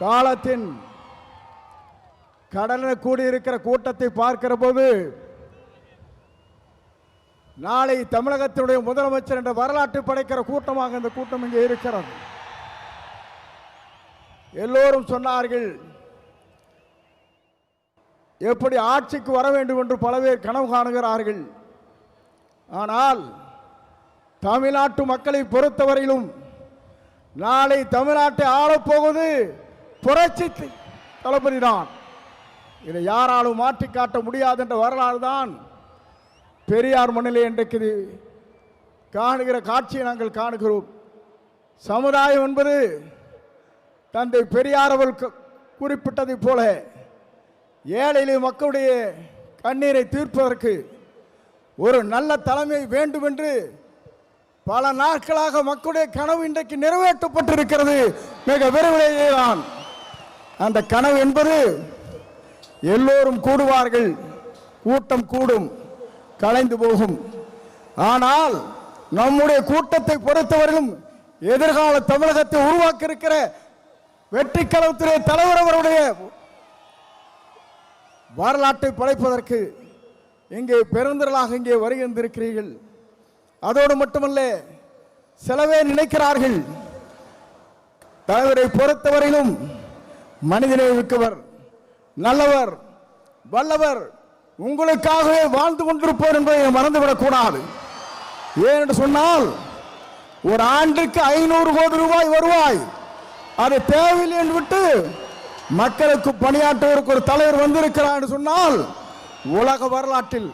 காலத்தின் கடலில் கூடியிருக்கிற கூட்டத்தை பார்க்கிற போது நாளை தமிழகத்தினுடைய முதலமைச்சர் என்ற வரலாற்று படைக்கிற கூட்டமாக இந்த கூட்டம் இங்கே இருக்கிறது. எல்லோரும் சொன்னார்கள், எப்படி ஆட்சிக்கு வர வேண்டும் என்று பல பேர் கனவு காணுகிறார்கள். ஆனால் தமிழ்நாட்டு மக்களை பொறுத்தவரையிலும் நாளை தமிழ்நாட்டை ஆளப்போவது புரட்சி தளபதி தான். இதை யாராலும் மாற்றி காட்ட முடியாது என்ற வரலாறு தான் பெரியார் மண்ணிலே இன்றைக்கு காணுகிற காட்சியை நாங்கள் காணுகிறோம். சமுதாயம் என்பது தந்தை பெரியார் அவர்கள் குறிப்பிட்டதை போல ஏழை மக்களுடைய கண்ணீரை தீர்ப்பதற்கு ஒரு நல்ல தலைமை வேண்டும் என்று பல நாட்களாக மக்களுடைய கனவு இன்றைக்கு நிறைவேற்றப்பட்டிருக்கிறது. மிக விரைவிலேயே தான் அந்த கனவு என்பது எல்லோரும் கூடுவார்கள், கூட்டம் கூடும், கலைந்து போகும். ஆனால் நம்முடைய கூட்டத்தை பொறுத்தவரையும் எதிர்கால தமிழகத்தை உருவாக்க இருக்கிற வெற்றி கழகத்துறை தலைவர் அவருடைய வரலாற்றை படைப்பதற்கு இங்கே பெருந்திரளாக இங்கே வருகின்றிருக்கிறீர்கள். அதோடு மட்டுமல்ல, சிலவே நினைக்கிறார்கள் தலைவரை பொறுத்தவரையிலும் மனிதனை மிக்கவர், நல்லவர், வல்லவர், உங்களுக்காகவே வாழ்ந்து கொண்டிருப்போர் என்பதை மறந்துவிடக் கூடாது. ஏனென்று சொன்னால் ஒரு ஆண்டுக்கு 500 கோடி ரூபாய் வருவாய் அது தேவையில்லை என்று விட்டு மக்களுக்கு பணியாற்றுவதற்கு ஒரு தலைவர் வந்திருக்கிறார் என்று சொன்னால் உலக வரலாற்றில்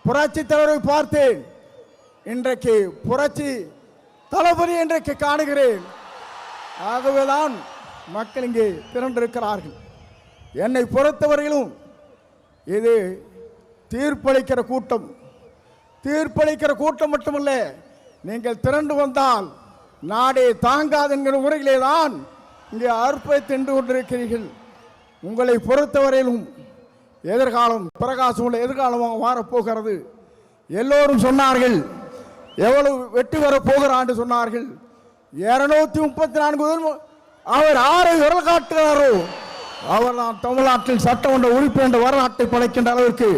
புரட்சி தலைவரை பார்த்தேன், இன்றைக்கு புரட்சி தளபதி இன்றைக்கு காணுகிறேன். ஆகவேதான் மக்கள் இங்கே திரண்டிருக்கிறார்கள். என்னை பொறுத்தவரையிலும் இது தீர்ப்பளிக்கிற கூட்டம். தீர்ப்பளிக்கிற கூட்டம் மட்டுமல்ல, நீங்கள் திரண்டு வந்தால் நாடே தாங்காது என்கிற முறையிலே தான் இங்கே அற்புதத்தை தின்று கொண்டிருக்கிறீர்கள். உங்களை பொறுத்தவரையிலும் எதிர்காலம் பிரகாசம் உள்ள எதிர்காலமாக மாறப்போகிறது. எல்லோரும் சொன்னார்கள், எவ்வளவு வெற்றி வரப் போகிறான் சொன்னார்கள். 234 அவர் ஆரை விரல் காட்டுகிறாரோ அவர் தான் தமிழ்நாட்டில் சட்டமன்ற உறுப்பினர் என்ற வரலாற்றை படைக்கின்ற அளவிற்கு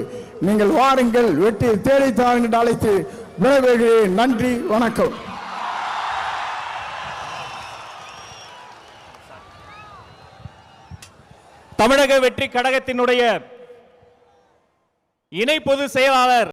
நீங்கள் வாருங்கள், வெற்றி தேடித்தார் என்று அழைத்து விடைபெறுகிறேன். நன்றி, வணக்கம். தமிழக வெற்றி கழகத்தினுடைய இணை பொதுச் செயலாளர்